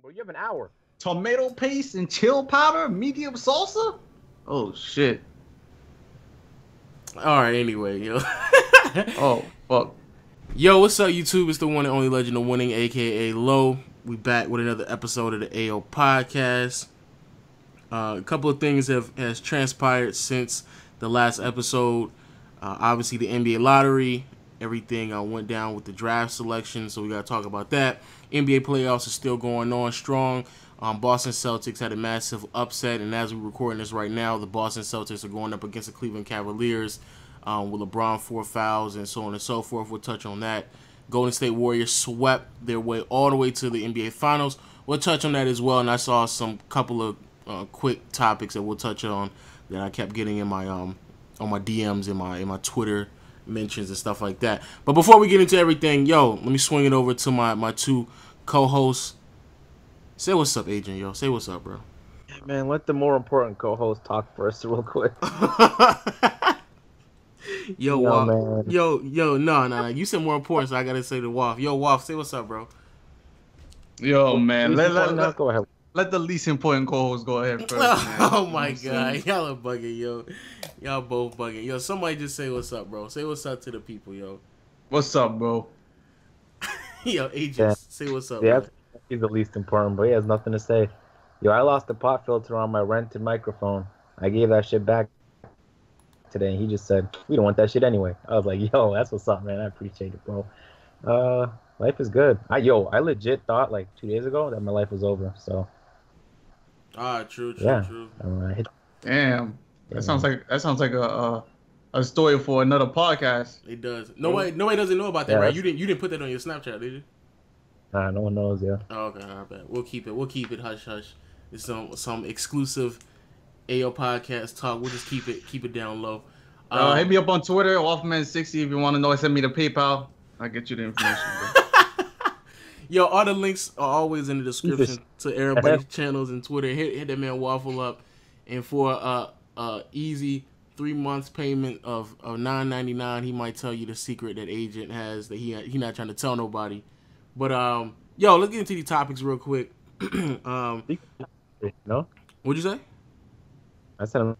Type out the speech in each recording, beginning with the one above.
bro. You have an hour. Tomato paste and chill powder, medium salsa. Oh shit. All right. Anyway, yo. Oh fuck. Yo, what's up, YouTube? It's the one and only Legend of Winning, aka Low. We back with another episode of the AyoPodcast. A couple of things has transpired since the last episode. Obviously, the NBA lottery, everything went down with the draft selection, so we got to talk about that. NBA playoffs are still going on strong. Boston Celtics had a massive upset, and as we're recording this right now, the Boston Celtics are going up against the Cleveland Cavaliers with LeBron 4 fouls and so on and so forth. We'll touch on that. Golden State Warriors swept their way all the way to the NBA Finals. We'll touch on that as well, and I saw some couple of quick topics that we'll touch on that I kept getting in my on my DMs in my Twitter mentions and stuff like that. But before we get into everything, yo, let me swing it over to my two co-hosts. Say what's up, Adrian, yo. Say what's up, bro. Yeah, man, let the more important co-host talk first real quick. Yo, Waff. Yo, no. You said more important, so I gotta say to Waff. Yo, Waff, say what's up, bro. Yo, man. Go ahead. Let the least important co-host go ahead first. Man. Oh my god, y'all are bugging, yo. Y'all both bugging. Yo, somebody just say what's up, bro. Say what's up to the people, yo. What's up, bro? Yo, Adrian, say what's up, yeah, bro. He's the least important, but he has nothing to say. Yo, I lost the pop filter on my rented microphone. I gave that shit back today, and he just said, we don't want that shit anyway. I was like, yo, that's what's up, man. I appreciate it, bro. Life is good. I legit thought like 2 days ago that my life was over, so. True. Damn. That sounds like a story for another podcast. It does. Nobody doesn't know about that, right? You didn't put that on your Snapchat, did you? Nah, no one knows, yeah. Oh, okay, I bet. We'll keep it hush hush. It's some exclusive AyoPodcast talk. We'll just keep it down low. Hit me up on Twitter, Waffleman60 if you want to know. Send me the PayPal. I'll get you the information, bro. Yo, all the links are always in the description to everybody's channels and Twitter. Hit that man Waffle up, and for easy 3 months payment of $9.99, he might tell you the secret that agent has that he not trying to tell nobody. But yo, let's get into these topics real quick. No? What'd you say? I said I'm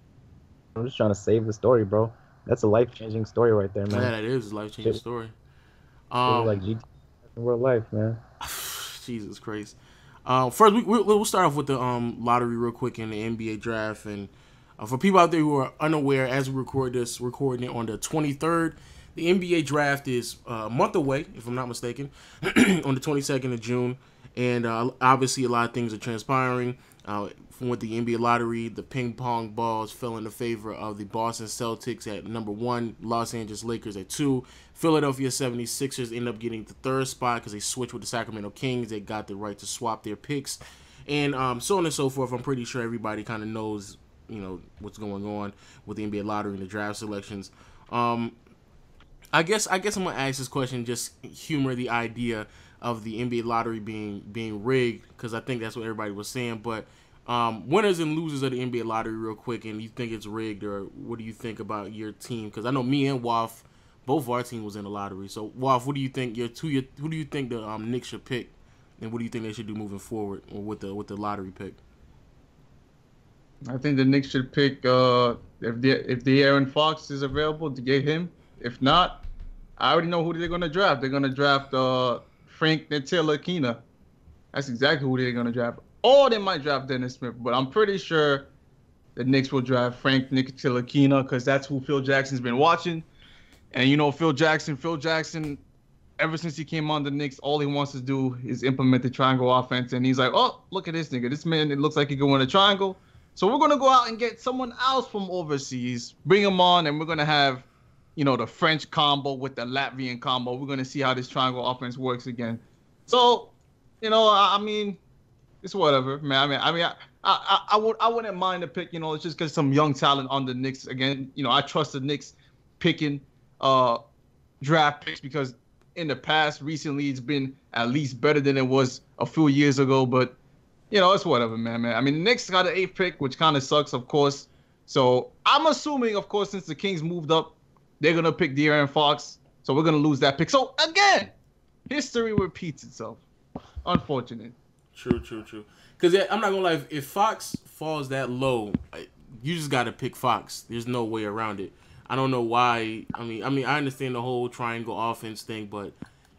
just trying to save the story, bro. That's a life-changing story right there, man. Yeah, that is a life-changing story. Like GT in real life, man. Jesus Christ. First, we'll start off with the lottery real quick in the NBA draft. And for people out there who are unaware, as we recording it on the 23rd, the NBA draft is a month away, if I'm not mistaken, on the 22nd of June. And obviously a lot of things are transpiring. From with the NBA lottery, the ping pong balls fell in the favor of the Boston Celtics at number 1, Los Angeles Lakers at 2. Philadelphia 76ers end up getting the 3rd spot because they switched with the Sacramento Kings. They got the right to swap their picks. And so on and so forth. I'm pretty sure everybody kind of knows, what's going on with the NBA lottery and the draft selections. I guess I'm going to ask this question, just humor the idea of the NBA lottery being rigged, because I think that's what everybody was saying. But winners and losers of the NBA lottery real quick, and you think it's rigged, or what do you think about your team? Because I know me and Waff, both of our team was in the lottery. So Waff, what do you think who do you think the Knicks should pick, and what do you think they should do moving forward with the lottery pick? I think the Knicks should pick if the Aaron Fox is available to get him. If not, I already know who they're gonna draft. They're gonna draft Frank Ntilikina. That's exactly who they're gonna draft. Or they might draft Dennis Smith, but I'm pretty sure the Knicks will draft Frank Ntilikina because that's who Phil Jackson's been watching. And Phil Jackson, ever since he came on the Knicks, all he wants to do is implement the triangle offense. And he's like, oh, look at this nigga. This man, it looks like he can win a triangle. So we're gonna go out and get someone else from overseas, bring him on, and we're gonna have, the French combo with the Latvian combo. We're gonna see how this triangle offense works again. So, I mean, it's whatever, man. I wouldn't mind the pick. It's just because some young talent on the Knicks. Again, I trust the Knicks picking draft picks because in the past, recently, it's been at least better than it was a few years ago. But it's whatever, man. I mean, the Knicks got an 8th pick, which kind of sucks, of course. So I'm assuming, of course, since the Kings moved up, they're gonna pick De'Aaron Fox. So we're gonna lose that pick. So again, history repeats itself. Unfortunate. True. Because I'm not gonna lie, if Fox falls that low, you just gotta pick Fox. There's no way around it. I don't know why. I mean, I understand the whole triangle offense thing, but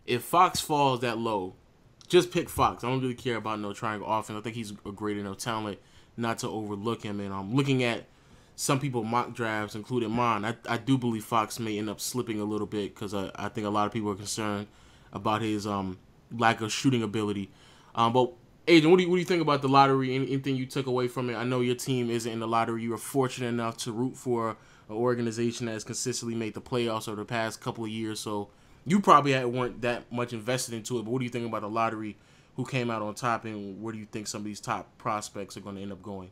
if Fox falls that low, just pick Fox. I don't really care about no triangle offense. I think he's a great enough talent not to overlook him. And I'm looking at some people mock drafts, including mine. I do believe Fox may end up slipping a little bit because I think a lot of people are concerned about his lack of shooting ability. But Adrian, what do you think about the lottery? Anything you took away from it? I know your team isn't in the lottery. You were fortunate enough to root for an organization that has consistently made the playoffs over the past couple of years. So you probably weren't that much invested into it. But what do you think about the lottery? Who came out on top, and where do you think some of these top prospects are going to end up going?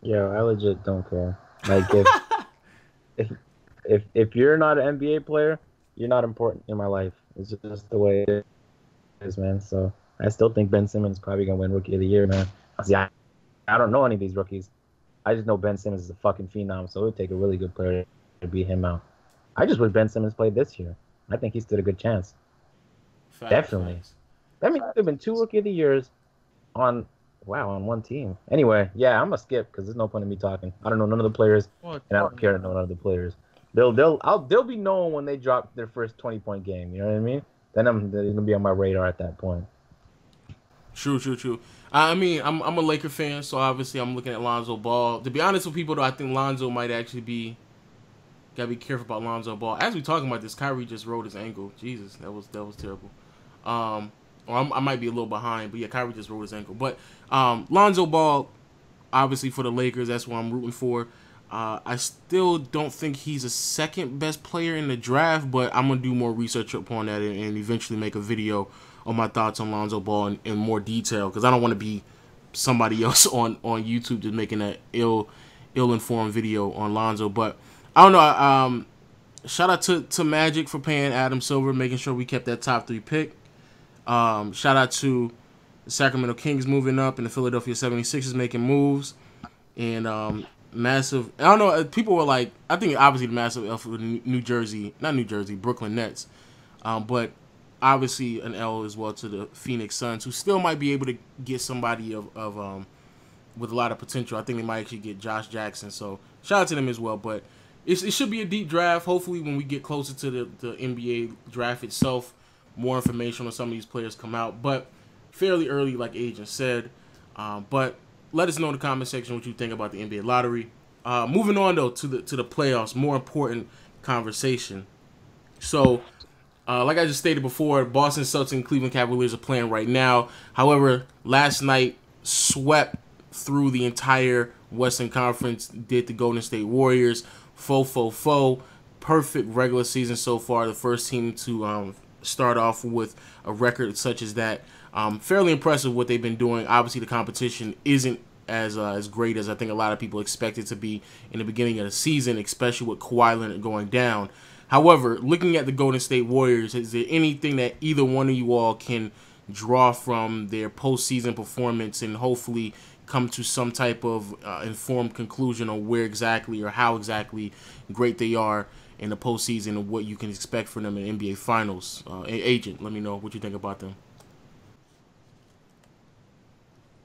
Yeah, I legit don't care. Like if you're not an NBA player, you're not important in my life. It's just the way it is, man. So I still think Ben Simmons is probably gonna win Rookie of the Year, man. See, I don't know any of these rookies. I just know Ben Simmons is a fucking phenom, so it would take a really good player to beat him out. I just wish Ben Simmons played this year. I think he stood a good chance. Definitely. That means there have been 2 Rookie of the Years on one team. Anyway, yeah, I'm gonna skip because there's no point in me talking. I don't know none of the players, and I don't care to know none of the players. They'll be known when they drop their first 20-point game. You know what I mean? Then they're gonna be on my radar at that point. True. I mean, I'm a Laker fan, so obviously I'm looking at Lonzo Ball. To be honest with people, though, I think Lonzo might actually be. Gotta be careful about Lonzo Ball. As we talking about this, Kyrie just rolled his ankle. Jesus, that was terrible. Or I might be a little behind, but yeah, Kyrie just rolled his ankle. But Lonzo Ball, obviously for the Lakers, that's what I'm rooting for. I still don't think he's a second best player in the draft, but I'm gonna do more research upon that and eventually make a video on my thoughts on Lonzo Ball in more detail because I don't want to be somebody else on YouTube just making an ill-informed video on Lonzo. But I don't know. Shout out to Magic for paying Adam Silver, making sure we kept that top 3 pick. Shout out to the Sacramento Kings moving up and the Philadelphia 76ers making moves. And massive, I don't know, people were like, I think obviously the massive L for the Brooklyn Nets. But obviously an L as well to the Phoenix Suns, who still might be able to get somebody of with a lot of potential. I think they might actually get Josh Jackson. So shout out to them as well. But it should be a deep draft. Hopefully when we get closer to the NBA draft itself, more information on some of these players come out, but fairly early, like Agent said. But let us know in the comment section what you think about the NBA lottery. Moving on though to the playoffs, more important conversation. So, like I just stated before, Boston Celtics and Cleveland Cavaliers are playing right now. However, last night swept through the entire Western Conference. Did the Golden State Warriors. Perfect regular season so far. The first team to start off with a record such as that. Fairly impressive what they've been doing. Obviously, the competition isn't as great as I think a lot of people expected to be in the beginning of the season, especially with Kawhi Leonard going down. However, looking at the Golden State Warriors, is there anything that either one of you all can draw from their postseason performance and hopefully come to some type of informed conclusion on where exactly or how exactly great they are in the postseason and what you can expect from them in NBA Finals? Agent, let me know what you think about them.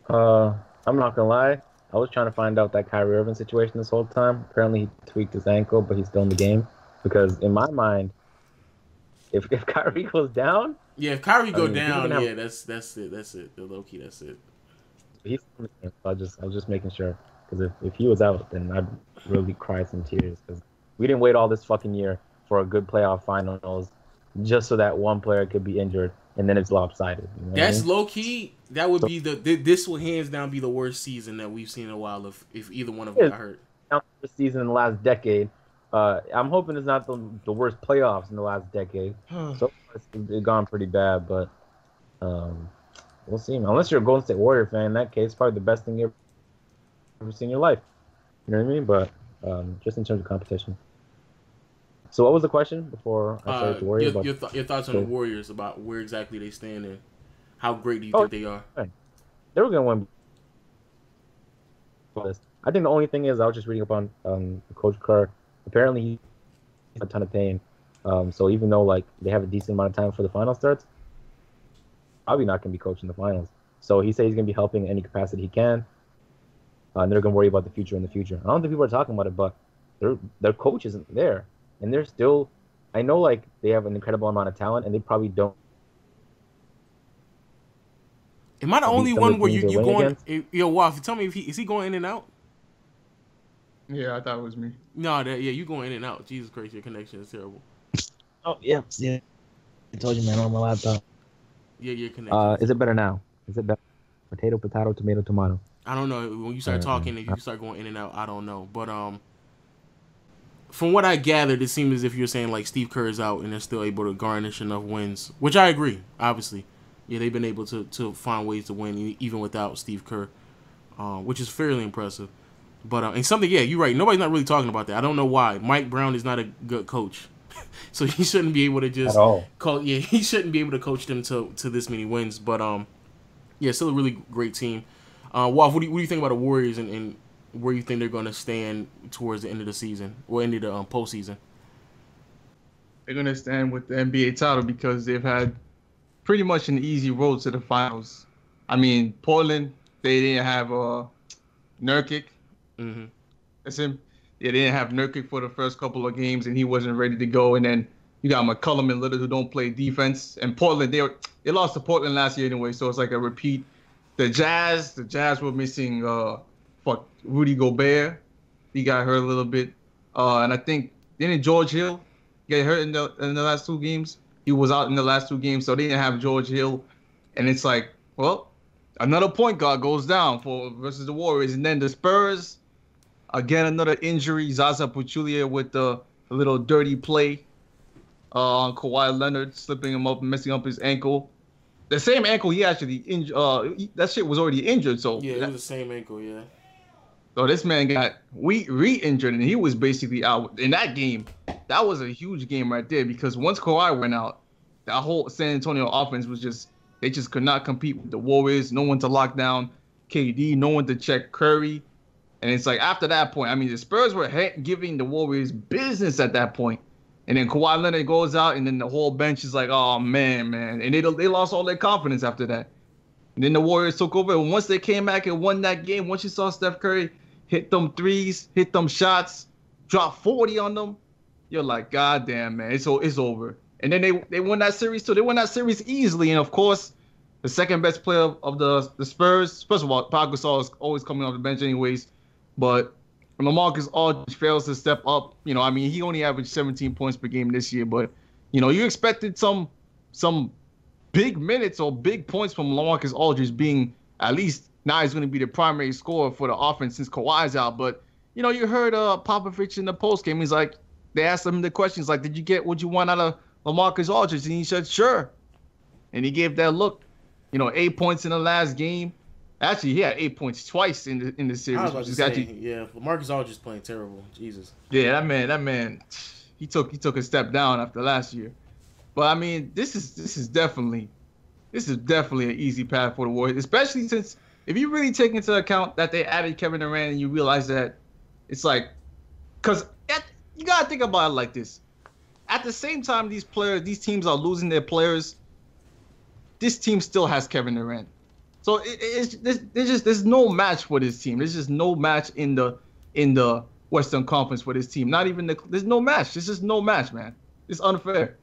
I'm not gonna lie. I was trying to find out that Kyrie Irving situation this whole time. Apparently, he tweaked his ankle, but he's still in the game. Because in my mind, if Kyrie goes down, if Kyrie go down, that's it. That's it. The low key, that's it. He's in the game. So I was just making sure. Because if he was out, then I'd really cry some tears. Because we didn't wait all this fucking year for a good playoff finals just so that one player could be injured and then it's lopsided. You know that's low key. That would be this will hands down be the worst season that we've seen in a while if either one of them got hurt. The season in the last decade. I'm hoping it's not the worst playoffs in the last decade. So it's gone pretty bad, but we'll see. Unless you're a Golden State Warrior fan, in that case, it's probably the best thing you've ever seen in your life. You know what I mean? But just in terms of competition. So what was the question before I started to worry about your thoughts on the Warriors about where exactly they stand and how great do you think they are? They were going to win. I think the only thing is I was just reading up on Coach Kerr. Apparently he's in a ton of pain. So even though like they have a decent amount of time before the final starts, probably not going to be coaching the finals. So he said he's going to be helping in any capacity he can. And they're going to worry about the future in the future. I don't think people are talking about it, but their coach isn't there. And they're still, I know like they have an incredible amount of talent and they probably don't. Am I the only one where you going? Yo, Waff, tell me if is he going in and out? Yeah, I thought it was me. No, you going in and out. Jesus Christ, your connection is terrible. Oh yeah. I told you, man, on my laptop. Yeah, your connection. Is it better now? Is it better? Potato, tomato, tomato. I don't know. When you start talking, if you start going in and out, I don't know. But from what I gathered, it seems as if you're saying like Steve Kerr is out and they're still able to garnish enough wins, which I agree. Obviously, yeah, they've been able to find ways to win even without Steve Kerr, which is fairly impressive. But and something, yeah, you're right. Nobody's not really talking about that. I don't know why. Mike Brown is not a good coach, so he shouldn't be able to just he shouldn't be able to coach them to this many wins. But yeah, still a really great team. Wolf, what do you think about the Warriors and where you think they're going to stand towards the end of the season or end of the postseason? They're going to stand with the NBA title because they've had pretty much an easy road to the finals. I mean, Portland, they didn't have Nurkic. Mm-hmm. That's him. Yeah, they didn't have Nurkic for the first couple of games, and he wasn't ready to go. And then you got McCollum and Lillard who don't play defense. And Portland, they lost to Portland last year anyway, so it's like a repeat. The Jazz were missing Rudy Gobert. He got hurt a little bit. And I think, didn't George Hill get hurt in the last 2 games? He was out in the last 2 games, so they didn't have George Hill. And it's like, well, another point guard goes down versus the Warriors. And then the Spurs, again, another injury. Zaza Pachulia with the little dirty play on Kawhi Leonard, slipping him up and messing up his ankle. The same ankle he actually injured. That shit was already injured. So yeah, it was the same ankle. Yeah. So this man got re-injured, and he was basically out in that game. That was a huge game right there because once Kawhi went out, that whole San Antonio offense was they just could not compete with the Warriors. No one to lock down KD, no one to check Curry. And it's like after that point, I mean, the Spurs were giving the Warriors business at that point. And then Kawhi Leonard goes out, and then the whole bench is like, oh, man. And they lost all their confidence after that. And then the Warriors took over. And once they came back and won that game, once you saw Steph Curry hit them threes, hit them shots, drop 40 on them, you're like, God damn, man, it's over. And then they won that series, too. They won that series easily. And, of course, the second best player of the Spurs, first of all, Pau Gasol is always coming off the bench anyways. But LaMarcus Aldridge fails to step up. You know, I mean, he only averaged 17 points per game this year, but you know, you expected some big minutes or big points from LaMarcus Aldridge being at least now he's going to be the primary scorer for the offense since Kawhi's out. But you know, you heard Popovich in the post game. He's like, they asked him the questions like, "Did you get what you want out of LaMarcus Aldridge?" And he said, "Sure." And he gave that look. You know, 8 points in the last game. Actually, he had 8 points twice in the series. I was about to say, yeah, LaMarcus Aldridge playing terrible. Jesus. Yeah, that man, he took a step down after last year. But I mean, this is definitely an easy path for the Warriors, especially since if you really take into account that they added Kevin Durant and you realize that it's like, because you gotta think about it like this. At the same time, these teams are losing their players. This team still has Kevin Durant. So there's no match for this team. There's just no match in the Western Conference for this team. Not even there's no match. There's just no match, man. It's unfair.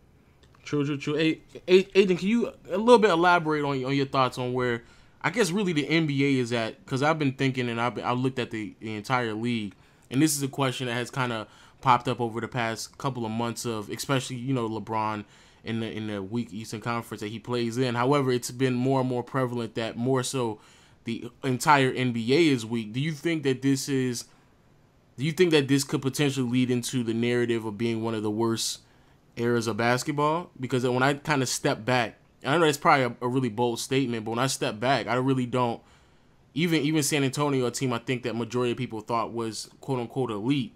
True. Hey, Aiden, can you a little bit elaborate on your thoughts on where I guess really the NBA is at? Because I've been thinking and I looked at the entire league, and this is a question that has kind of popped up over the past couple of months of especially LeBron. In the weak Eastern Conference that he plays in. However, it's been more and more prevalent that more so the entire NBA is weak. Do you think that this could potentially lead into the narrative of being one of the worst eras of basketball? Because when I kind of step back, and I know that's probably a really bold statement, but when I step back, I really don't. Even San Antonio, a team I think that majority of people thought was quote unquote elite,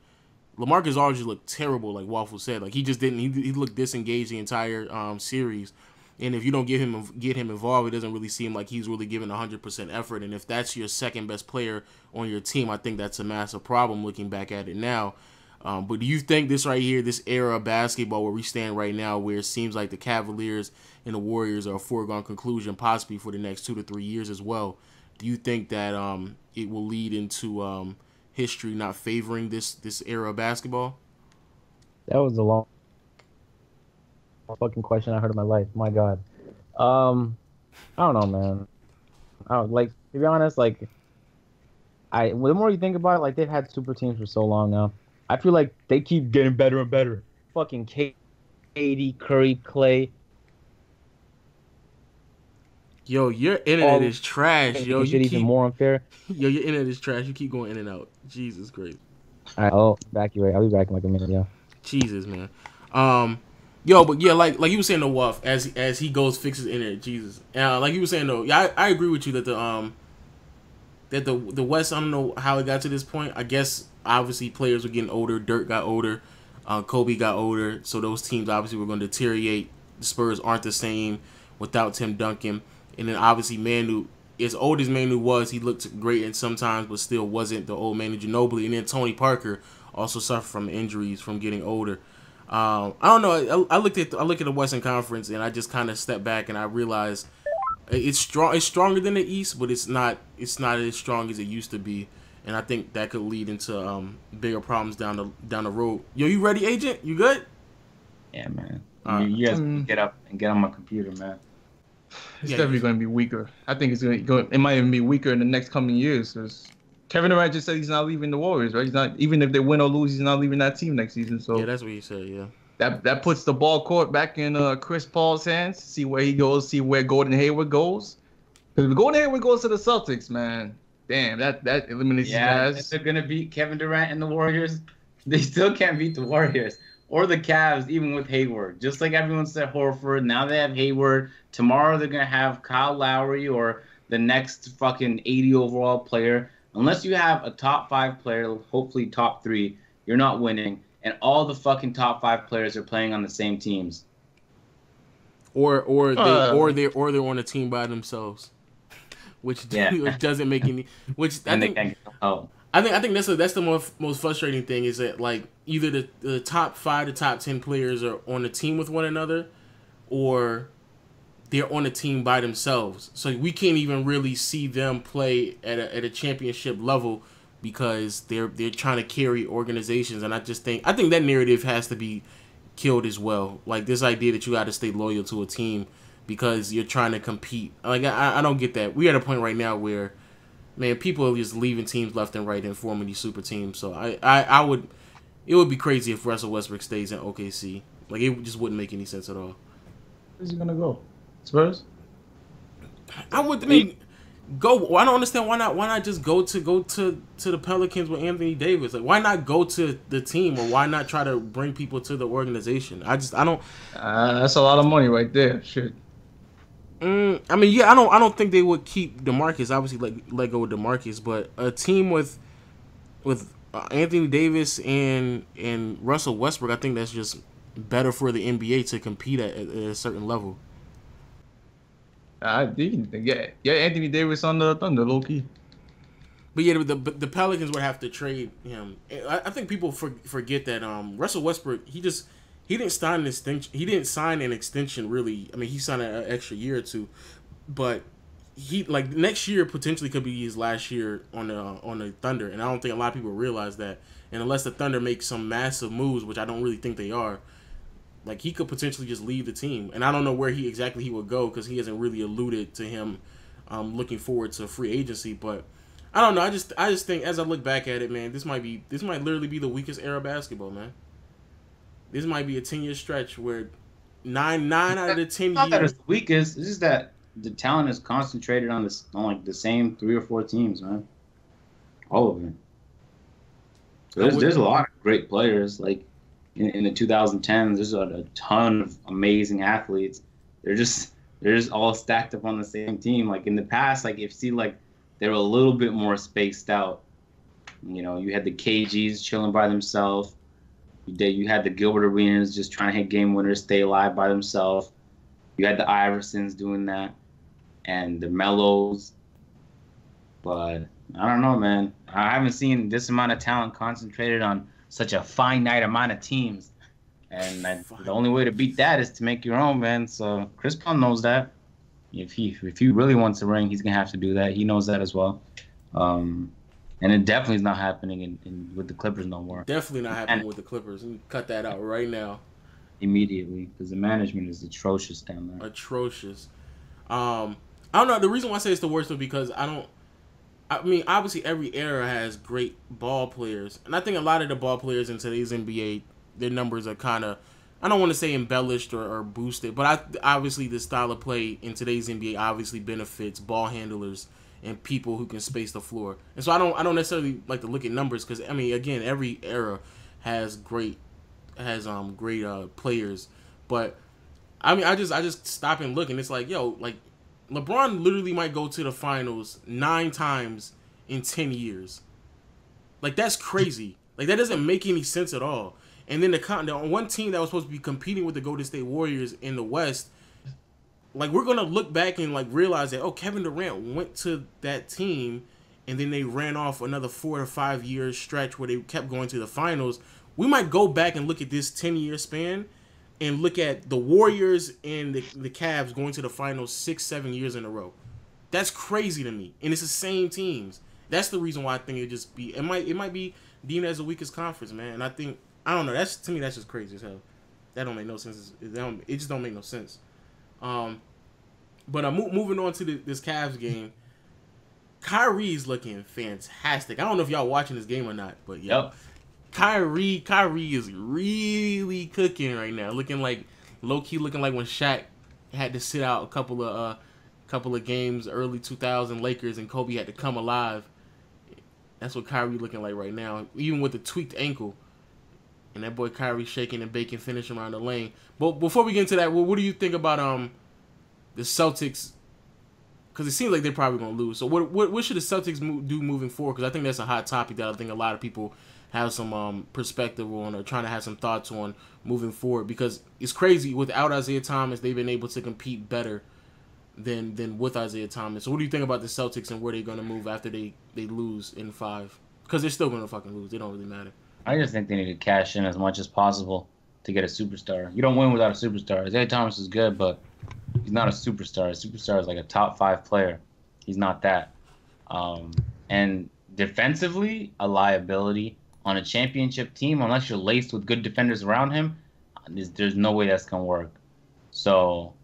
LaMarcus Aldridge looked terrible, like Waffle said. Like he just didn't. He looked disengaged the entire series, and if you don't get him involved, it doesn't really seem like he's really giving 100% effort. And if that's your second best player on your team, I think that's a massive problem. Looking back at it now, But do you think this right here, this era of basketball where we stand right now, where it seems like the Cavaliers and the Warriors are a foregone conclusion, possibly for the next 2 to 3 years as well, do you think that it will lead into history not favoring this era of basketball? That was a long fucking question I heard in my life. My God. I don't know, man. I don't, like, to be honest, like, the more you think about it, like, they've had super teams for so long now. I feel like they keep getting better and better. Fucking KD, Curry, Clay. Yo, your internet is trash. Yo, you shit keep even more unfair. Yo, your internet is trash. You keep going in and out. Jesus Christ. All right, I'll back you right. I'll be back in like a minute, yeah. Jesus, man. Yo, but yeah, like you were saying, the Wuff, as he goes fixes internet. Jesus. Like you were saying though, yeah, I agree with you that the West, I don't know how it got to this point. I guess obviously players were getting older. Dirk got older. Kobe got older. So those teams obviously were going to deteriorate. The Spurs aren't the same without Tim Duncan. And then obviously Manu, as old as Manu was, he looked great and sometimes, but still wasn't the old Manu Ginobili. And then Tony Parker also suffered from injuries from getting older. I don't know. I look at the Western Conference and I just kind of stepped back and I realized it's strong. It's stronger than the East, but it's not as strong as it used to be. And I think that could lead into bigger problems down the road. Yo, you ready, Agent? You good? Yeah, man. You guys can get up and get on my computer, man. It's definitely going to be weaker. I think it's going to go. It might even be weaker in the next coming years. Because Kevin Durant just said he's not leaving the Warriors, right? He's not, even if they win or lose, he's not leaving that team next season. So yeah, that's what he said. Yeah. That puts the ball court back in Chris Paul's hands. See where he goes. See where Gordon Hayward goes. Because if Gordon Hayward goes to the Celtics, man, damn, that eliminates the Jazz. If they're gonna beat Kevin Durant and the Warriors, they still can't beat the Warriors or the Cavs, even with Hayward. Just like everyone said, Horford. Now they have Hayward. Tomorrow they're gonna have Kyle Lowry or the next fucking 80 overall player. Unless you have a top 5 player, hopefully top 3, you're not winning. And all the fucking top 5 players are playing on the same teams. Or they're on a team by themselves, which doesn't make any. Which I think they can't get help. I think that's the most frustrating thing is that like either the top 5 to top 10 players are on a team with one another, or they're on a team by themselves. So we can't even really see them play at a championship level because they're trying to carry organizations. And I think that narrative has to be killed as well. Like this idea that you got to stay loyal to a team because you're trying to compete. Like I don't get that. We're at a point right now where, man, people are just leaving teams left and right and forming these super teams. So it would be crazy if Russell Westbrook stays in OKC. Like it just wouldn't make any sense at all. Where's he gonna go? Spurs? I don't understand why not just go to the Pelicans with Anthony Davis. Like why not go to the team, or why not try to bring people to the organization? I don't. That's a lot of money right there. Shit. I mean, yeah, I don't think they would keep DeMarcus. Obviously, let go of DeMarcus, but a team with Anthony Davis and Russell Westbrook, I think that's just better for the NBA to compete at a certain level. Yeah, Anthony Davis on the Thunder, low key. But yeah, the Pelicans would have to trade him. I think people forget that Russell Westbrook he didn't sign an extension. He didn't sign an extension really. I mean, he signed an extra year or two, but he like next year potentially could be his last year on the Thunder, and I don't think a lot of people realize that. And unless the Thunder make some massive moves, which I don't really think they are. Like, he could potentially just leave the team. And I don't know where he would go because he hasn't really alluded to him looking forward to free agency. But I don't know. I just think as I look back at it, man, this might literally be the weakest era of basketball, man. This might be a 10-year stretch where nine out of the 10 years. Not that it's the weakest. It's just that the talent is concentrated on like the same 3 or 4 teams, man. All of them. So there's a lot of great players. Like, in the 2010s, there's a ton of amazing athletes. They're just all stacked up on the same team. Like in the past, like if you see, like they were a little bit more spaced out. You know, you had the KGs chilling by themselves. You had the Gilbert Arenas just trying to hit game winners, stay alive by themselves. You had the Iversons doing that, and the Mellos. But I don't know, man. I haven't seen this amount of talent concentrated on such a finite amount of teams. And the only way to beat that is to make your own, man. So Chris Paul knows that. If he really wants a ring, he's gonna have to do that. He knows that as well. And it definitely is not happening with the Clippers no more. Definitely not happening with the Clippers. We cut that out right now. Immediately, because the management is atrocious down there. Atrocious. I don't know. The reason why I say it's the worst is because I mean, obviously every era has great ball players, and I think a lot of the ball players in today's NBA, their numbers are kind of, I don't want to say embellished or boosted, but obviously the style of play in today's NBA obviously benefits ball handlers and people who can space the floor. And so I don't necessarily like to look at numbers because, I mean, again, every era has great players, but I mean, I just stop and look, and it's like, yo, like LeBron literally might go to the finals 9 times in 10 years. Like, that's crazy. Like, that doesn't make any sense at all. And then the one team that was supposed to be competing with the Golden State Warriors in the West, like, we're gonna look back and like realize that, oh, Kevin Durant went to that team, and then they ran off another 4 or 5 year stretch where they kept going to the finals. We might go back and look at this 10-year span and look at the Warriors and the Cavs going to the finals 6-7 years in a row. That's crazy to me. And it's the same teams. That's the reason why I think it might be deemed as the weakest conference, man. And I don't know. To me, that's just crazy as hell. That don't make no sense. It just don't make no sense. But moving on to this Cavs game, Kyrie's looking fantastic. I don't know if y'all watching this game or not, but yeah. Yep. Kyrie is really cooking right now. Looking like low-key looking like when Shaq had to sit out a couple of games early 2000 Lakers and Kobe had to come alive. That's what Kyrie looking like right now, even with the tweaked ankle. And that boy Kyrie shaking and baking, finishing around the lane. But before we get into that, what do you think about the Celtics? Because it seems like they're probably going to lose. So what should the Celtics do moving forward? Because I think that's a hot topic that I think a lot of people have some perspective on or trying to have some thoughts on moving forward. Because it's crazy. Without Isaiah Thomas, they've been able to compete better than with Isaiah Thomas. So what do you think about the Celtics and where they're going to move after they lose in 5? Because they're still going to fucking lose. They don't really matter. I just think they need to cash in as much as possible to get a superstar. You don't win without a superstar. Isaiah Thomas is good, but he's not a superstar. A superstar is like a top 5 player. He's not that. And defensively, a liability on a championship team, unless you're laced with good defenders around him, there's no way that's going to work. So,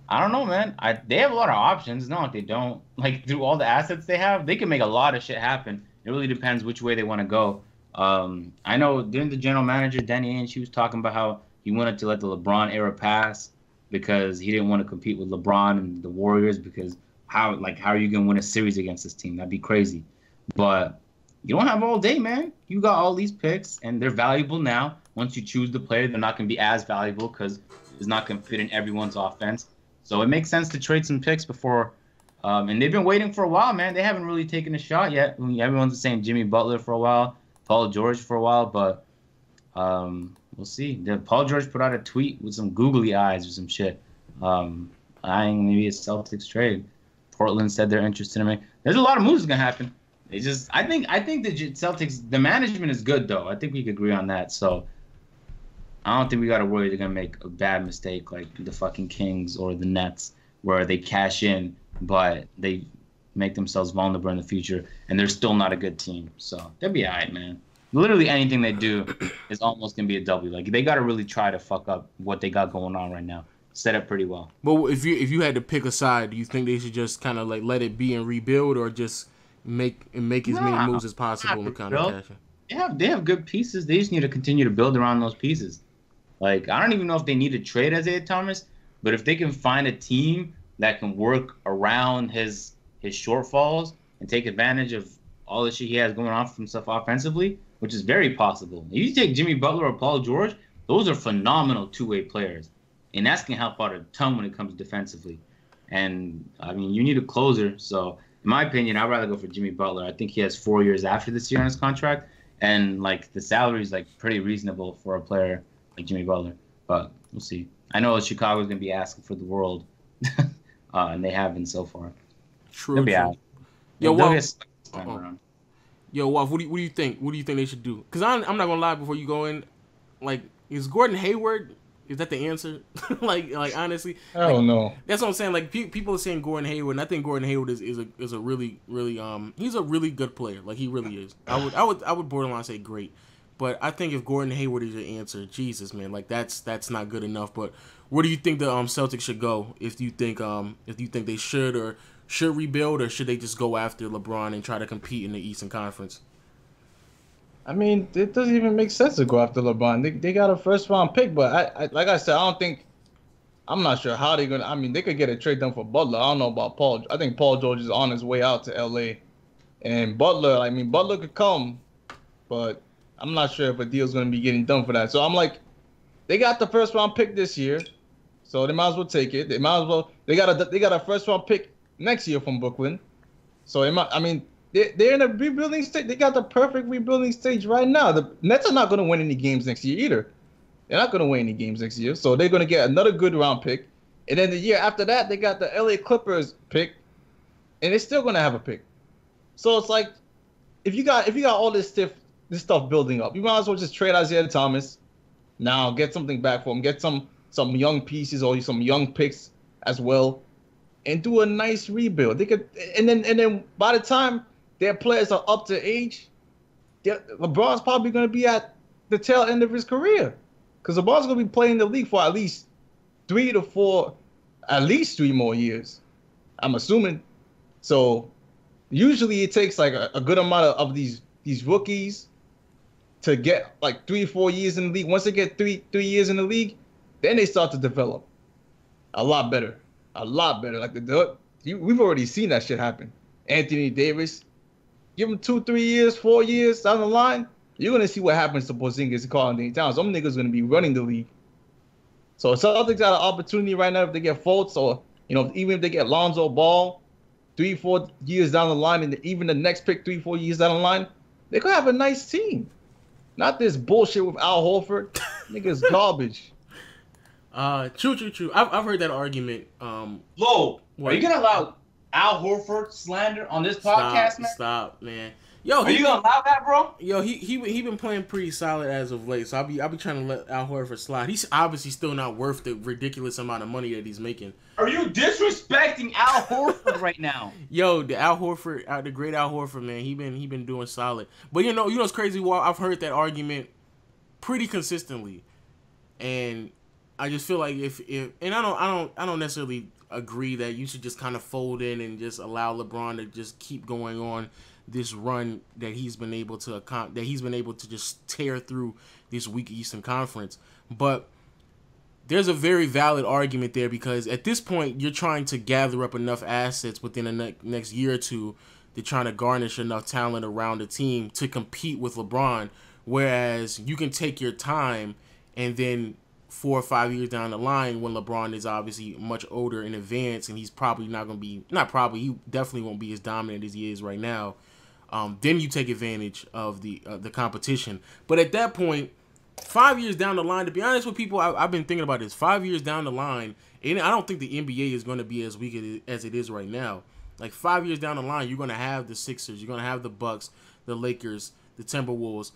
I don't know, man. They have a lot of options. It's not like they don't. Like, through all the assets they have, they can make a lot of shit happen. It really depends which way they want to go. I know during the general manager, Danny Ainge, he was talking about how he wanted to let the LeBron era pass because he didn't want to compete with LeBron and the Warriors because how are you going to win a series against this team? That'd be crazy. But you don't have all day, man. You got all these picks, and they're valuable now. Once you choose the player, they're not going to be as valuable because it's not going to fit in everyone's offense. So it makes sense to trade some picks before. And they've been waiting for a while, man. They haven't really taken a shot yet. I mean, everyone's saying Jimmy Butler for a while, Paul George for a while, but we'll see. Paul George put out a tweet with some googly eyes or some shit, eyeing maybe a Celtics trade. Portland said they're interested in me. There's a lot of moves gonna happen. I think the Celtics, the management is good though. I think we could agree on that. So I don't think we gotta worry they're gonna make a bad mistake like the fucking Kings or the Nets, where they cash in but they make themselves vulnerable in the future, and they're still not a good team. So they'll be all right, man. Literally anything they do is almost going to be a W. Like, they got to really try to fuck up what they got going on right now. Set up pretty well. But if you had to pick a side, do you think they should just kind of like let it be and rebuild, or just make as many moves as possible and kind of cash in? They have good pieces. They just need to continue to build around those pieces. Like, I don't even know if they need to trade Isaiah Thomas, but if they can find a team that can work around his shortfalls and take advantage of all the shit he has going on for himself offensively, which is very possible. If you take Jimmy Butler or Paul George, those are phenomenal two-way players. And that's going to help out a ton when it comes defensively. And, I mean, you need a closer. So, in my opinion, I'd rather go for Jimmy Butler. I think he has 4 years after this year on his contract. And, like, the salary is, like, pretty reasonable for a player like Jimmy Butler. But we'll see. I know Chicago's going to be asking for the world. And they have been so far. True. They'll be out. Yo, Yo, Waff, what do you think? What do you think they should do? Because I'm not gonna lie before you go in. Like, is Gordon Hayward? Is that the answer? like honestly, I don't know. That's what I'm saying. Like people are saying Gordon Hayward, and I think Gordon Hayward is a really he's a really good player. Like he really is. I would borderline say great, but I think if Gordon Hayward is your answer, Jesus man, like that's not good enough. But where do you think the Celtics should go? If you think they should rebuild, or should they just go after LeBron and try to compete in the Eastern Conference? I mean, it doesn't even make sense to go after LeBron. They got a first round pick, but I like I said, I'm not sure how they're gonna. I mean, they could get a trade done for Butler. I don't know about Paul. I think Paul George is on his way out to LA, and Butler. I mean, Butler could come, but I'm not sure if a deal's gonna be getting done for that. So I'm like, they got the first round pick this year, so they might as well take it. They might as well. They got a first round pick next year from Brooklyn, so I mean. They're in a rebuilding stage. They got the perfect rebuilding stage right now. The Nets are not going to win any games next year either. They're not going to win any games next year. So they're going to get another good round pick. And then the year after that, they got the LA Clippers pick. And they're still going to have a pick. So it's like, if you got all this stuff building up, you might as well just trade Isaiah Thomas. Now get something back for him. Get some young pieces or some young picks as well. And do a nice rebuild. They could, and then by the time their players are up to age, LeBron's probably going to be at the tail end of his career. Because LeBron's going to be playing the league for at least 3 more years, I'm assuming. So usually it takes like a good amount of these rookies to get like 3-4 years in the league. Once they get three years in the league, then they start to develop a lot better. Like we've already seen that shit happen. Anthony Davis. Give him 2-3 years, 4 years down the line, you're going to see what happens to Porzingis and Karl-Anthony Towns. Some niggas going to be running the league. So Celtics got an opportunity right now if they get Fultz or, even if they get Lonzo Ball 3-4 years down the line and even the next pick 3-4 years down the line, they could have a nice team. Not this bullshit with Al Horford. Niggas garbage. True. I've heard that argument. Lo, are you going to allow Al Horford slander on this podcast, man? Stop, man. Yo, are you gonna allow that, bro? Yo, he been playing pretty solid as of late, so I'll be trying to let Al Horford slide. He's obviously still not worth the ridiculous amount of money that he's making. Are you disrespecting Al Horford right now? Yo, the great Al Horford, man, he been doing solid. But you know what's crazy? Well, I've heard that argument pretty consistently, and I just feel like if and I don't necessarily agree that you should just kind of fold in and just allow LeBron to just keep going on this run that he's been able to just tear through this weak Eastern Conference. But there's a very valid argument there because at this point you're trying to gather up enough assets within the next year or two to trying to garnish enough talent around the team to compete with LeBron, whereas you can take your time and then 4 or 5 years down the line when LeBron is obviously much older in advance and he's probably he definitely won't be as dominant as he is right now. Then you take advantage of the competition. But at that point, 5 years down the line, to be honest with people, I've been thinking about this. 5 years down the line, and I don't think the NBA is going to be as weak as it is right now. Like 5 years down the line, you're going to have the Sixers, you're going to have the Bucks, the Lakers, the Timberwolves.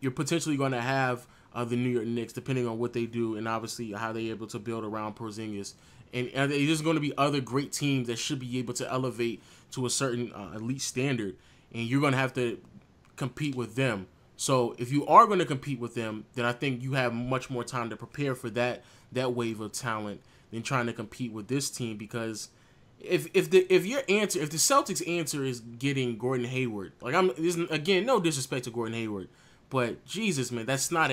You're potentially going to have the New York Knicks, depending on what they do and obviously how they're able to build around Porzingis. And there's going to be other great teams that should be able to elevate to a certain elite standard, and you're going to have to compete with them. So if you are going to compete with them, then I think you have much more time to prepare for that wave of talent than trying to compete with this team. Because if the Celtics answer is getting Gordon Hayward, like again, no disrespect to Gordon Hayward, but Jesus, man, that's not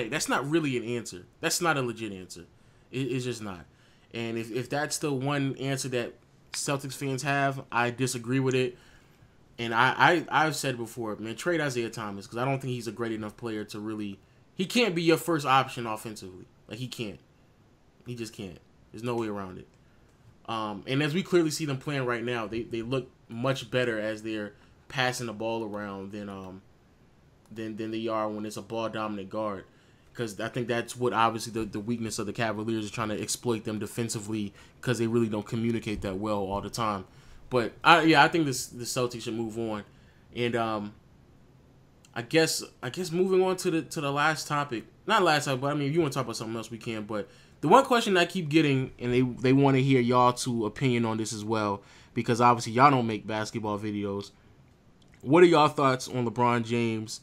really an answer. That's not a legit answer. It's just not. And if that's the one answer that Celtics fans have, I disagree with it. And I've said before, man, trade Isaiah Thomas because I don't think he's a great enough player to really. He can't be your first option offensively. Like he can't. He just can't. There's no way around it. And as we clearly see them playing right now, they look much better as they're passing the ball around than they are when it's a ball dominant guard. Because I think that's what obviously the weakness of the Cavaliers is trying to exploit them defensively because they really don't communicate that well all the time. But I think the Celtics should move on. And I guess moving on to the last topic. Not last topic, but I mean, if you want to talk about something else, we can. But the one question I keep getting, and they want to hear y'all two opinion on this as well, because obviously y'all don't make basketball videos. What are y'all thoughts on LeBron James,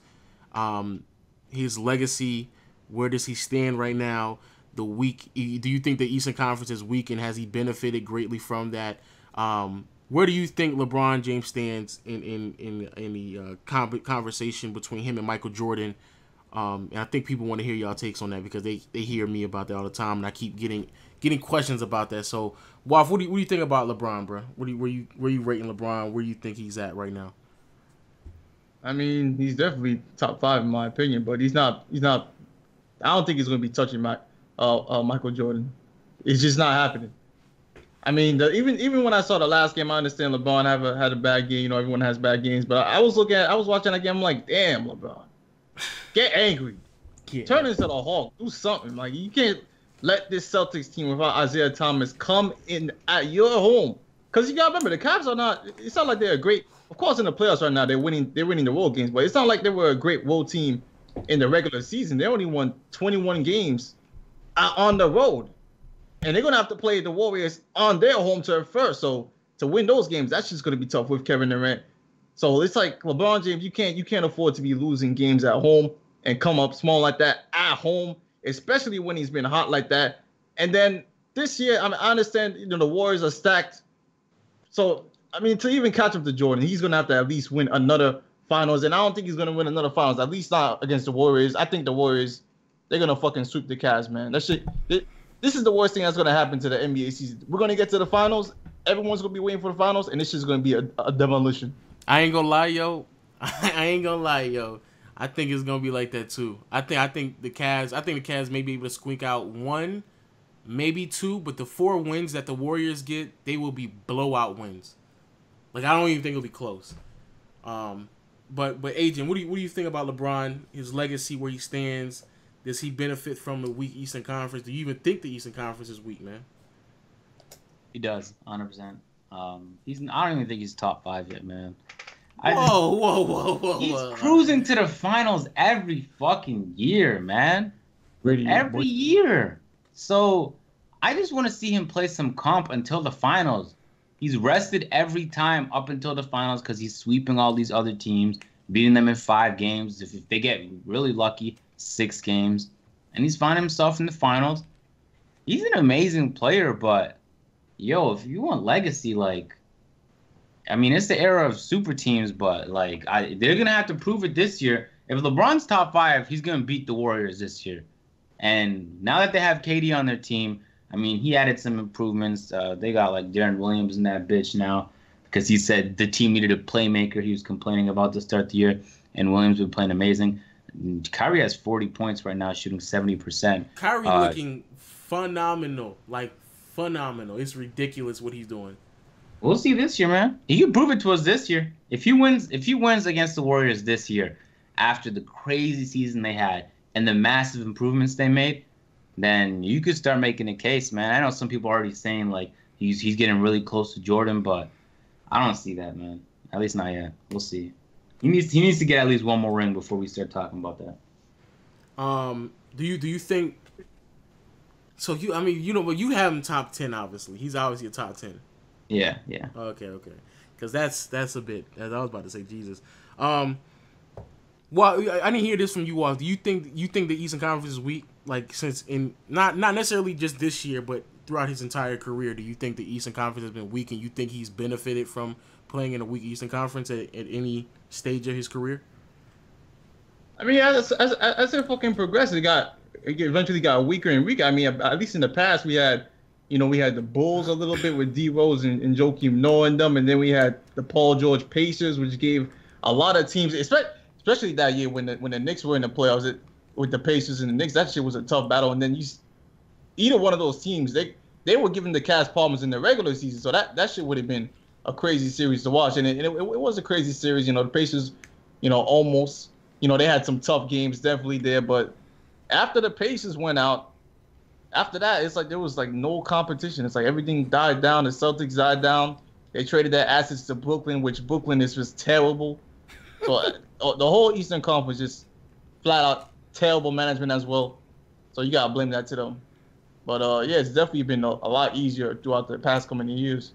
his legacy? Where does he stand right now? Do you think the Eastern Conference is weak, and has he benefited greatly from that? Where do you think LeBron James stands in the conversation between him and Michael Jordan? And I think people want to hear y'all takes on that, because they hear me about that all the time, and I keep getting questions about that. So, Waff, what do you think about LeBron, bro? Where you rating LeBron? Where do you think he's at right now? I mean, he's definitely top 5 in my opinion, but he's not. I don't think he's going to be touching Michael Jordan. It's just not happening. I mean, even when I saw the last game, I understand LeBron had a bad game. You know, everyone has bad games, but I was watching that game. I'm like, damn, LeBron, get angry, turn into the Hulk, do something. Like, you can't let this Celtics team without Isaiah Thomas come in at your home, because you gotta remember, the Cavs are not. It's not like they're a great. Of course, in the playoffs right now, they're winning the road games, but it's not like they were a great road team in the regular season. They only won 21 games on the road. And they're going to have to play the Warriors on their home turf first. So to win those games, that's just going to be tough with Kevin Durant. So it's like LeBron James, you can't afford to be losing games at home and come up small like that at home, especially when he's been hot like that. And then this year, I understand, the Warriors are stacked. So, I mean, to even catch up to Jordan, he's going to have to at least win another finals. And I don't think he's going to win another finals, at least not against the Warriors. I think the Warriors, they're going to fucking sweep the Cavs, man. This is the worst thing that's going to happen to the NBA season. We're going to get to the finals. Everyone's going to be waiting for the finals, and this is going to be a demolition. I ain't going to lie, yo. I think it's going to be like that, too. I think the Cavs may be able to squeak out 1, maybe 2, but the 4 wins that the Warriors get, they will be blowout wins. Like, I don't even think it'll be close. But Agent, what do you think about LeBron, his legacy, where he stands? Does he benefit from the weak Eastern Conference? Do you even think the Eastern Conference is weak, man? He does, 100%. I don't even think he's top 5 yet, man. Whoa. He's cruising to the finals every fucking year, man. Every year. So I just want to see him play some comp until the finals. He's rested every time up until the finals because he's sweeping all these other teams, beating them in 5 games. If they get really lucky, 6 games. And he's finding himself in the finals. He's an amazing player, but, yo, if you want legacy, like, I mean, it's the era of super teams, but, like, they're going to have to prove it this year. If LeBron's top 5, he's going to beat the Warriors this year. And now that they have KD on their team, I mean, he added some improvements. They got, like, Darren Williams in that bitch now because he said the team needed a playmaker. He was complaining about to start the year, and Williams been playing amazing. Kyrie has 40 points right now, shooting 70%. Kyrie looking phenomenal, like phenomenal. It's ridiculous what he's doing. We'll see this year, man. He can prove it to us this year. If he wins against the Warriors this year, after the crazy season they had and the massive improvements they made, then you could start making a case, man. I know some people are already saying like he's getting really close to Jordan, but I don't see that, man. At least not yet. We'll see. He needs to get at least one more ring before we start talking about that. Do you think? So you have him top 10. Obviously, he's obviously a top 10. Yeah. Okay. Because that's a bit. As I was about to say, Jesus. Well, I didn't hear this from you all. Do you think the Eastern Conference is weak? Like, since in not necessarily just this year, but throughout his entire career, do you think the Eastern Conference has been weak, and you think he's benefited from playing in a weak Eastern Conference at any stage of his career? I mean, as it fucking progressed, it eventually got weaker and weaker. I mean, at least in the past, we had the Bulls a little bit with D Rose and Joakim Noah in them, and then we had the Paul George Pacers, which gave a lot of teams, especially that year when the Knicks were in the playoffs with the Pacers and the Knicks. That shit was a tough battle, and then either one of those teams, they were giving the Cavs problems in the regular season, so that shit would have been a crazy series to watch, and it was a crazy series. The Pacers, almost, they had some tough games definitely there, but after the Pacers went out, after that, it's like there was like no competition. It's like everything died down. The Celtics died down. They traded their assets to Brooklyn, which Brooklyn is just terrible. So the whole Eastern Conference just flat out terrible management as well. So you gotta blame that to them. But yeah, it's definitely been a lot easier throughout the past coming years.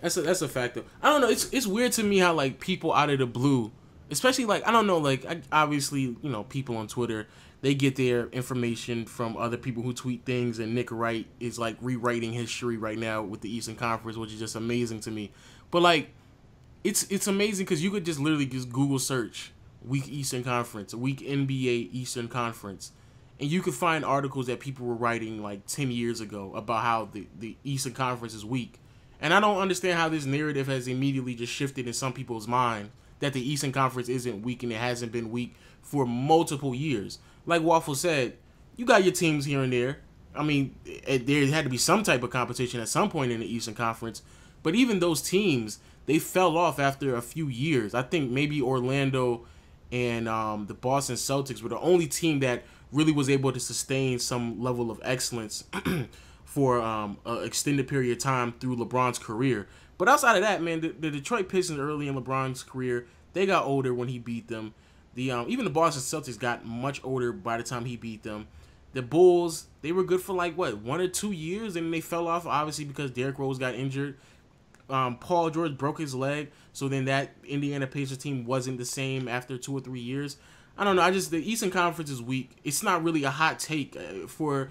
That's a fact though. I don't know. It's weird to me how like people out of the blue, especially like I don't know, like obviously people on Twitter, they get their information from other people who tweet things, and Nick Wright is like rewriting history right now with the Eastern Conference, which is just amazing to me. But like it's amazing because you could just literally just Google search weak Eastern Conference, weak NBA Eastern Conference, and you could find articles that people were writing like 10 years ago about how the Eastern Conference is weak. And I don't understand how this narrative has immediately just shifted in some people's mind that the Eastern Conference isn't weak, and it hasn't been weak for multiple years. Like Waffle said, you got your teams here and there. I mean, there had to be some type of competition at some point in the Eastern Conference. But even those teams, they fell off after a few years. I think maybe Orlando and the Boston Celtics were the only team that really was able to sustain some level of excellence for an extended period of time through LeBron's career. But outside of that, man, the Detroit Pistons early in LeBron's career, they got older when he beat them. Even the Boston Celtics got much older by the time he beat them. The Bulls, they were good for like, 1 or 2 years, and they fell off, obviously, because Derrick Rose got injured. Paul George broke his leg, so then that Indiana Pacers team wasn't the same after 2 or 3 years. I don't know. The Eastern Conference is weak. It's not really a hot take for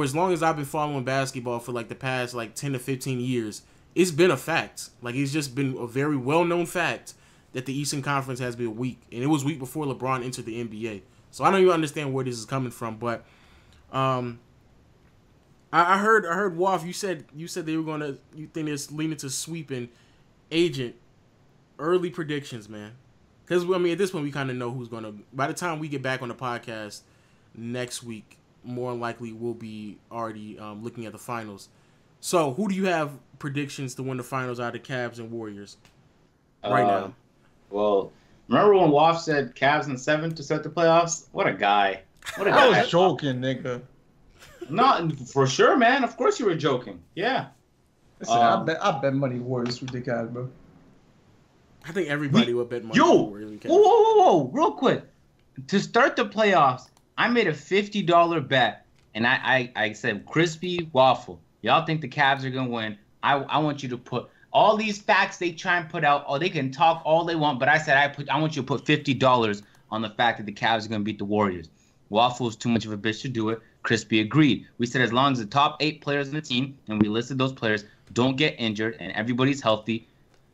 as long as I've been following basketball for like the past like 10 to 15 years. It's been a fact. Like it's just been a very well-known fact that the Eastern Conference has been weak, and it was weak before LeBron entered the NBA. So I don't even understand where this is coming from, but I heard Waff, you said they were gonna, you think it's leaning to sweeping Agent. Early predictions, man. Because I mean, at this point, we kind of know who's gonna. By the time we get back on the podcast next week, more likely we'll be already looking at the finals. So, who do you have predictions to win the finals out of Cavs and Warriors right now? Well, remember when Waff said Cavs in 7 to start the playoffs? What a guy! What a guy! I was joking, nigga. Not for sure, man. Of course you were joking. Yeah. Listen, I bet money Warriors with the Cavs, bro. I think everybody would bet money. Whoa, real quick. To start the playoffs, I made a $50 bet, and I said, Crispy Waffle, y'all think the Cavs are going to win. I want you to put all these facts they try and put out. Oh, they can talk all they want, but I said I want you to put $50 on the fact that the Cavs are going to beat the Warriors. Waffle's too much of a bitch to do it. Crispy agreed. We said as long as the top 8 players in the team, and we listed those players, don't get injured and everybody's healthy,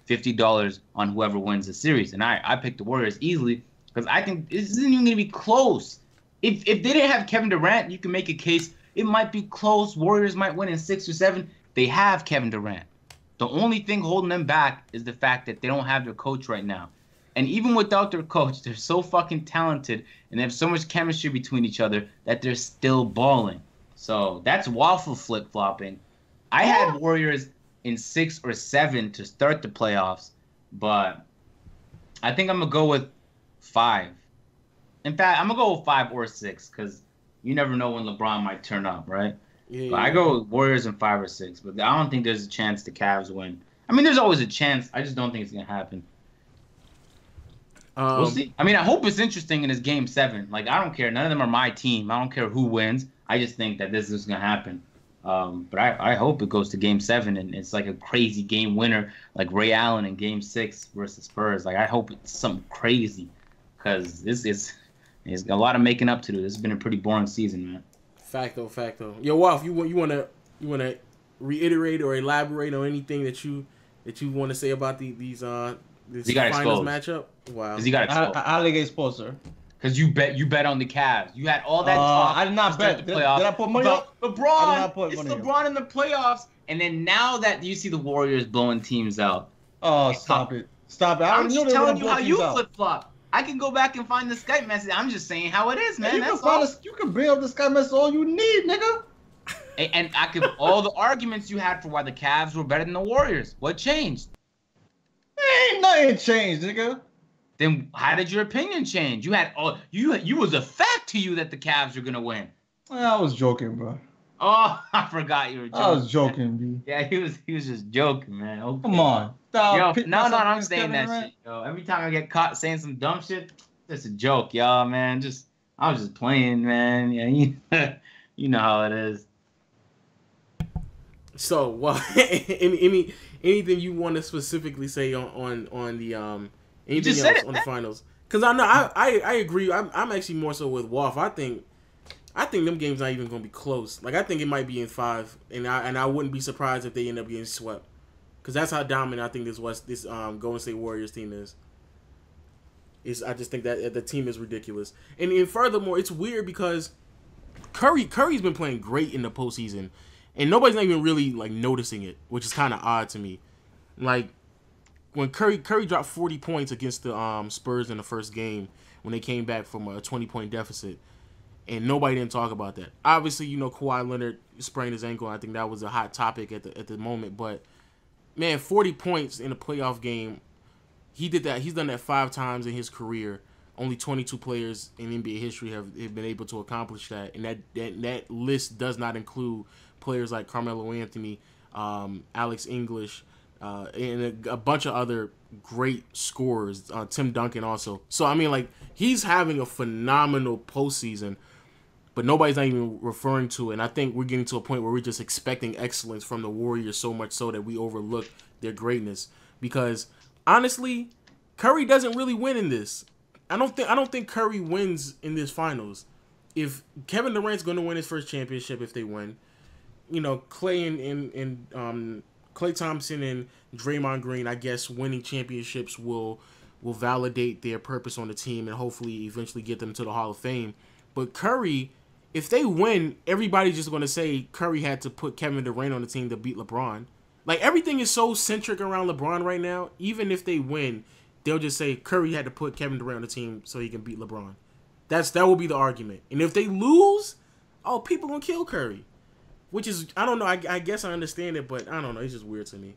$50 on whoever wins the series. And I picked the Warriors easily because I think this isn't even going to be close. If they didn't have Kevin Durant, you can make a case it might be close. Warriors might win in 6 or 7. They have Kevin Durant. The only thing holding them back is the fact that they don't have their coach right now. And even without their coach, they're so fucking talented and they have so much chemistry between each other that they're still balling. So that's Waffle flip-flopping. I had Warriors in 6 or 7 to start the playoffs, but I think I'm going to go with 5. In fact, I'm going to go with 5 or 6 because you never know when LeBron might turn up, right? Yeah, but I go with Warriors in 5 or 6, but I don't think there's a chance the Cavs win. I mean, there's always a chance. I just don't think it's going to happen. We'll see. I mean, I hope it's interesting in this Game 7. Like, I don't care. None of them are my team. I don't care who wins. I just think that this is going to happen. But I hope it goes to Game 7 and it's like a crazy game winner, like Ray Allen in Game 6 versus Spurs. Like, I hope it's something crazy because there's a lot of making up to do. This has been a pretty boring season, man. Facto. Yo, Wolf, you wanna reiterate or elaborate on anything that you want to say about this finals matchup? Wow. He got exposed. How they get exposed, sir? Because you bet on the Cavs. You had all that talk. I did not bet. Did I put money up? LeBron. It's LeBron in the playoffs. And then now that you see the Warriors blowing teams out. Oh, stop it. I'm just telling you how you flip-flop. I can go back and find the Skype message. I'm just saying how it is, man. You can bring up the Skype message all you need, nigga. And I could all the arguments you had for why the Cavs were better than the Warriors. What changed? Ain't nothing changed, nigga. Then how did your opinion change? You had you was a fact to you that the Cavs were gonna win. I was joking, bro. Oh, I forgot you were joking. I was joking, B. Yeah, he was just joking, man. Okay. Come on. Yo, pit no, myself I'm against saying Kevin that Durant. shit, yo. Every time I get caught saying some dumb shit, it's a joke, y'all, man. I was just playing, man. Yeah, you know how it is. So, well, anything you want to specifically say on the You anything just said else it, on man. the finals? Because I know I agree. I'm actually more so with Waff. I think them games not even gonna be close. Like I think it might be in 5, and I wouldn't be surprised if they end up getting swept. Because that's how dominant I think this Golden State Warriors team is. I just think that the team is ridiculous, and furthermore, it's weird because Curry's been playing great in the postseason, and nobody's not even really like noticing it, which is kind of odd to me. Like when Curry dropped 40 points against the Spurs in the first game when they came back from a 20-point deficit, and nobody didn't talk about that. Obviously, Kawhi Leonard sprained his ankle. I think that was a hot topic at the moment, but man, 40 points in a playoff game. He did that. He's done that 5 times in his career. Only 22 players in NBA history have been able to accomplish that, and that list does not include players like Carmelo Anthony, Alex English, and a bunch of other great scorers. Tim Duncan also. So I mean, like he's having a phenomenal postseason, but nobody's not even referring to it. And I think we're getting to a point where we're just expecting excellence from the Warriors so much so that we overlook their greatness because. Honestly, Curry doesn't really win in this. I don't think Curry wins in this finals. If Kevin Durant's going to win his first championship, if they win, Klay and Klay Thompson and Draymond Green, I guess winning championships will validate their purpose on the team and hopefully eventually get them to the Hall of Fame. But Curry, if they win, everybody's just going to say Curry had to put Kevin Durant on the team to beat LeBron. Like, everything is so centric around LeBron right now. Even if they win, they'll just say Curry had to put Kevin Durant on the team so he can beat LeBron. That will be the argument. And if they lose, people gonna kill Curry. Which is, I don't know. I guess I understand it, but I don't know. It's just weird to me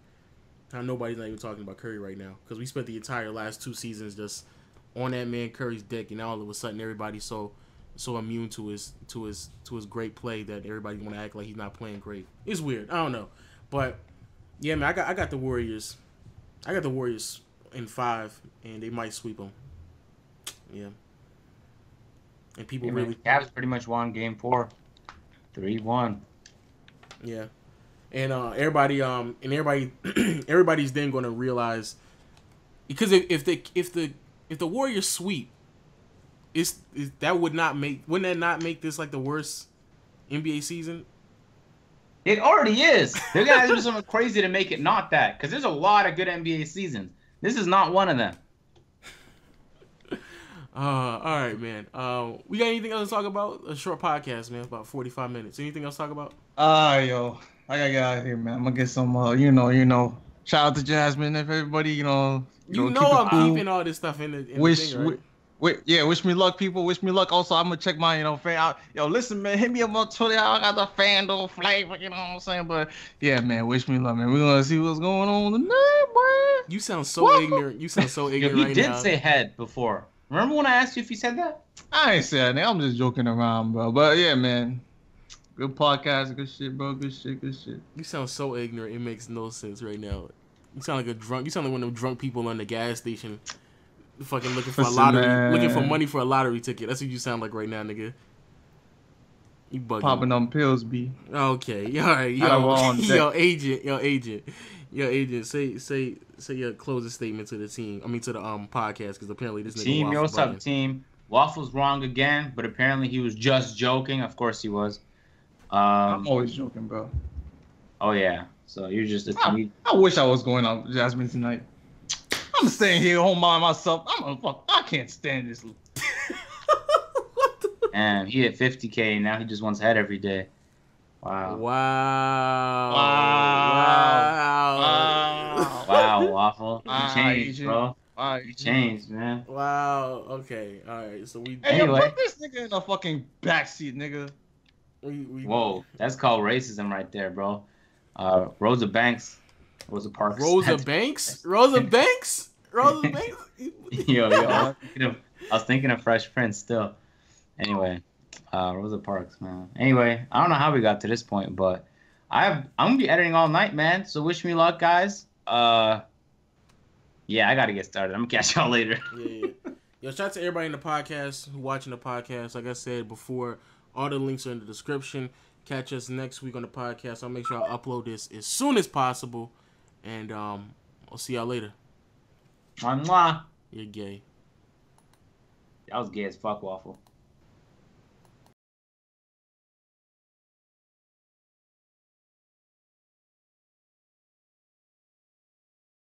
how nobody's not even talking about Curry right now. Because we spent the entire last 2 seasons just on that man Curry's dick, and now all of a sudden everybody's so immune to his great play that everybody want to act like he's not playing great. It's weird. I don't know, but. Yeah, man, I got the Warriors. I got the Warriors in 5, and they might sweep them. Yeah. And people really. Cavs pretty much won Game 4, 3-1. Yeah, and everybody's then going to realize because if the Warriors sweep, wouldn't that not make this like the worst NBA season? It already is. They're going to do something crazy to make it not that. Because there's a lot of good NBA seasons. This is not one of them. All right, man. We got anything else to talk about? A short podcast, man. About 45 minutes. Anything else to talk about? Yo. I got to get out of here, man. I'm going to get some, shout out to Jasmine. If everybody, I'm keeping all this stuff in the thing, right? Wish me luck, people. Wish me luck. Also, I'm gonna check my, fan out. Yo, listen, man, hit me up on Twitter. I got the FanDuel flavor, you know what I'm saying? But yeah, man, wish me luck, man. We're gonna see what's going on tonight, boy. You sound so ignorant. You sound so ignorant right now. You did say head before. Remember when I asked you if you said that? I ain't said that. I'm just joking around, bro. But yeah, man. Good podcast, good shit, bro. Good shit. You sound so ignorant. It makes no sense right now. You sound like a drunk. You sound like one of them drunk people on the gas station. Fucking looking for a lottery, looking for money for a lottery ticket. That's what you sound like right now, nigga. You bugging. Popping on pills, B. Okay, all right, yo, agent. Say your closing statement to the team. I mean to the podcast because apparently this nigga team. Waffle What's up, team? Waffle's wrong again, but apparently he was just joking. Of course he was. I'm always joking, bro. Oh yeah. So you're just a team. I wish I was going out with Jasmine tonight. I'm staying here home by myself. I can't stand this. And he hit 50K. Now he just wants head every day. Wow. Wow, Waffle. You changed, bro. You changed, man. Wow. Okay. All right. So we. Hey, anyway, put this nigga in a fucking backseat, nigga. Whoa, that's called racism right there, bro. Rosa Parks. Yo, I was thinking of Fresh Prince still. Anyway, Rosa Parks, man. Anyway, I don't know how we got to this point, but I'm gonna be editing all night, man. So wish me luck, guys. Yeah, I gotta get started. I'm gonna catch y'all later. Yeah. Yo, shout out to everybody in the podcast who watching the podcast. Like I said before, all the links are in the description. Catch us next week on the podcast. I'll make sure I upload this as soon as possible. And I'll see y'all later. Mwah. You're gay. That was gay as fuck, Waffle.